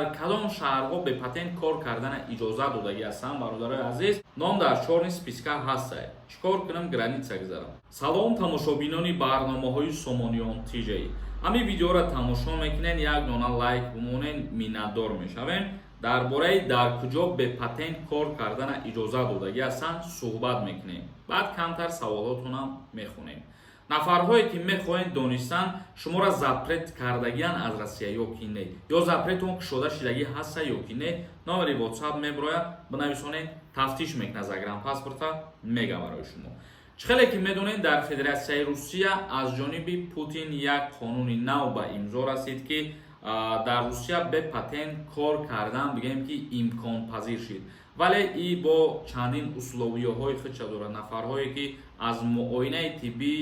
дар кадом шаҳрҳо бепатент кор кардан иҷоза додагӣ ҳастанд? Бародарои азиз, ном дар чорни списка ҳастае. Чикор кунам? Граница гузарам. Салом тамошобинони барномаҳои Сомониён TJ. Ҳамин видеоро тамошо мекунен, як дона лайк бимонен, миннатдор мешавем. дар бораи дар куҷо бепатент кор кардан иҷоза додагӣ ҳастанд суҳбат мекунем. баъд камтар саволотонам мехонем. нафарҳое ки мехоҳанд донистан шуморо запрет кардагиян аз Россия ё ки не, ё запретон кушода шидагӣ ҳаста ё ки не, номери WhatsApp меброяд, бинависонед, тафтиш мекунад загранпаспорта, мега барои шумо. чхеле ки медонед, дар Федератсияи Русия аз ҷониби Путин як қонуни нав ба имзо расид ки дар Русия бепатент кор кардан бигем ки имконпазир шид. вале и бо чандин условияҳои худша дорад. нафарҳое ки аз муоинаи тиббӣ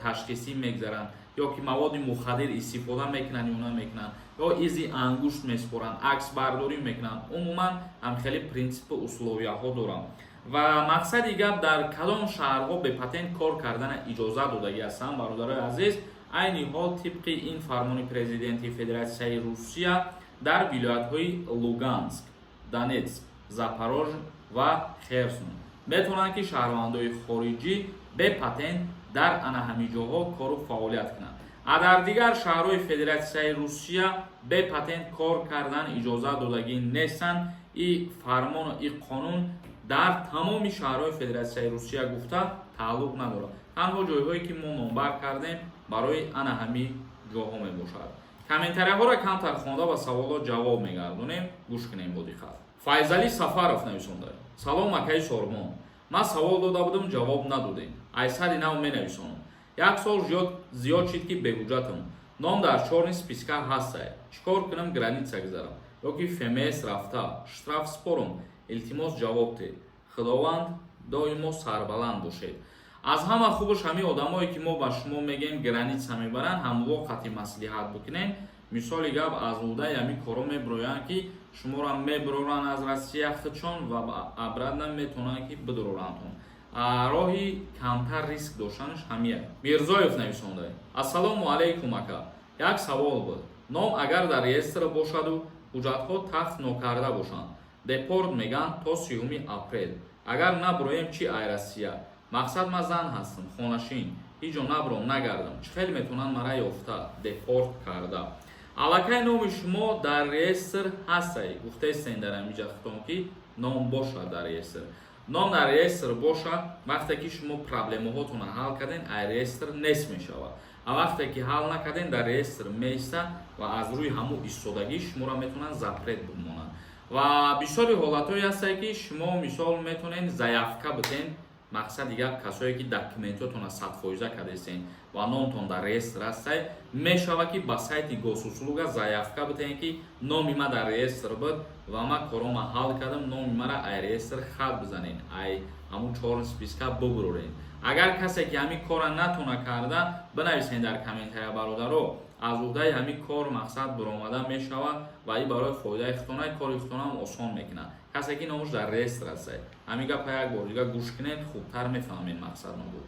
ташхисӣ мегзаранд ё ки маводи мухаддир истифода мекунанд ё намекунанд, ё изи ангушт меспоранд, аксбардорӣ мекунанд. умуман ҳамхеле принсипу условияҳо доранд. ва мақсади гап дар кадом шаҳрҳо бепатент кор кардан иҷоза додагӣ ҳастанд? бародарои азиз, айни ҳол тибқи ин фармони президенти Федератсияи Русия дар вилоятҳои Луганск, Донецк, Запорож ва Херсон метавонанд ки шаҳрвандои хориҷӣ бепатент дар ана ҳамин ҷоҳо кору фаъолият кунанд. а дар дигар шаҳрҳои Федератсияи Русия бепатент кор кардан иҷоза додагӣ нестанд. и фармону и қонун дар тамоми шаҳрҳои Федератсияи Русия гуфта тааллуқ надорад. танҳо ҷойҳое ки мо номбар кардем барои ана ҳамин ҷоҳо мебошад. комментарияҳоро камтар хонда ва саволот ҷавоб мегардонем. гӯш кунем бо диққат. Файзали Сафаров нависонда. Салом акаи Сормон. Ман савол дода будам, ҷавоб надодем. Айсади нав менависонам. як сол зиёд шид ки беҳуҷатам. ном дар чорни списка ҳастае. чикор кунам? Граница гузарам ё ки ФМС рафта, штраф спорам. илтимос ҷавоб дед. худованд доимо сарбаланд бошед. аз ҳама хубаш ҳамин одамое ки мо ба шумо мегем граница мебаранд ҳамвоқати маслиҳат бикунем. мисоли гап аз удаи ҳамин коро меброянд ки шуморо меброранд аз Россия худшон ва абрадна метавонанд ки бидорорандтон. роҳи камтар риск доштанаш ҳамия. Мирзоев нависонда. Ассалому алайкум ака. як савол буд. ном агар дар реестр бошаду ҳуҷҷатҳо тафт нокарда бошанд, депорт меган то 30 апрел. агар наброем чи ай Россия? мақсад ман зан ҳастам, хонашин, ҳеҷ ҷо набром нагардам. чӣ хел метавонанд маро ёфта, депорт карда? аллакай номи шумо дар реестр ҳастае. гуфтаистен дар ҳаминҷа хитон ки ном бошад дар реестр. ном дар реестр бошад, вақте ки шумо проблемаҳотонро ҳал карден, ай реестр нест мешавад. а вақте ки ҳал накарден, дар реестр меиста ва аз рӯи ҳамун истодагӣ шуморо метавонанд запрет бимонанд. ва бисёри ҳолатҳое ҳастае ки шумо мисол метавонед заявка битен. мақсади гап касое ки документотонро 100% кардестен ва номтон дар реестр ҳастае, мешавад ки ба сайти госуслуга заявка битен ки номи ма дар реестр буд ва ман корома ҳал кардам, номи мара ай реестр хат бизанед, ай ҳамун чорни списка бибуроред. агар касе ки ҳамин кора натона карда, бинависед дар комментария. бародаро, аз уҳдаи ҳамин кор мақсад биромада мешавад ва ин барои фоидаи хитонаи кори хитонам осон мекунад. касе ки номаш дар реестр ҳастае. ҳамин гапа як бор дигар гӯш кунед, хубтар мефаҳмед мақсад мо буд.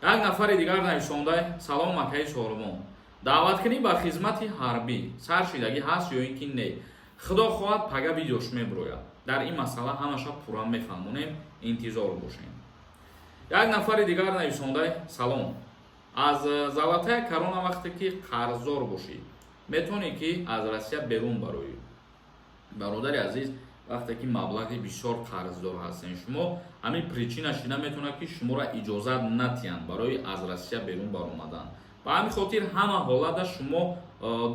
як нафари дигар нависонда. салом акаи Сормон. даъваткунӣ ба хизмати ҳарбӣ сар шидагӣ ҳаст ё ин ки не? худо хоҳад пага видеош меброяд. дар ин масъала ҳамаша пурра мефаҳмонем. интизор бошем. як нафари дигар нависонда. салом. аз Золотая корона вақте ки қарздор бошӣ, метавонӣ ки аз Россия берун бароӣ. бародари азиз, вақте ки маблағи бисёр қарздор ҳастен шумо, ҳамин причина шида метавонад ки шуморо иҷозат натиҳанд барои аз Россия берун баромадан. ба ҳамин хотир ҳама ҳолата шумо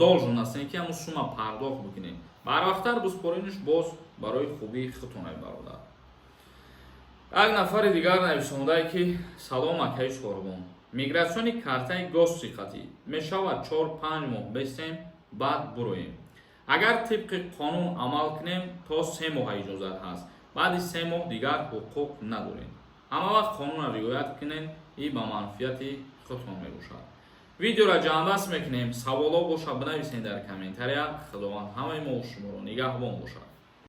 должен ҳастен ки ҳамун сума пардохт бикунед. барвақттар биспоринаш боз барои хубии хитонай бародар. як нафари дигар нависондае ки салом акаи Сормон. мигратсиони картаи госсиқатӣ мешавад 4-5 моҳ бестем, баъд буроем. агар тибқи қонун амал кунем, то 3 моҳа иҷозат ҳаст. баъди 3 моҳ дигар ҳуқуқ надорем. ҳама вақт қонунро риоят кунем, ин ба манфиати худтон мебошад. видеоро ҷамъбаст мекунем. саволо боша бинависед дар комментария. худованд ҳамаи мо шуморо нигаҳбон бошад.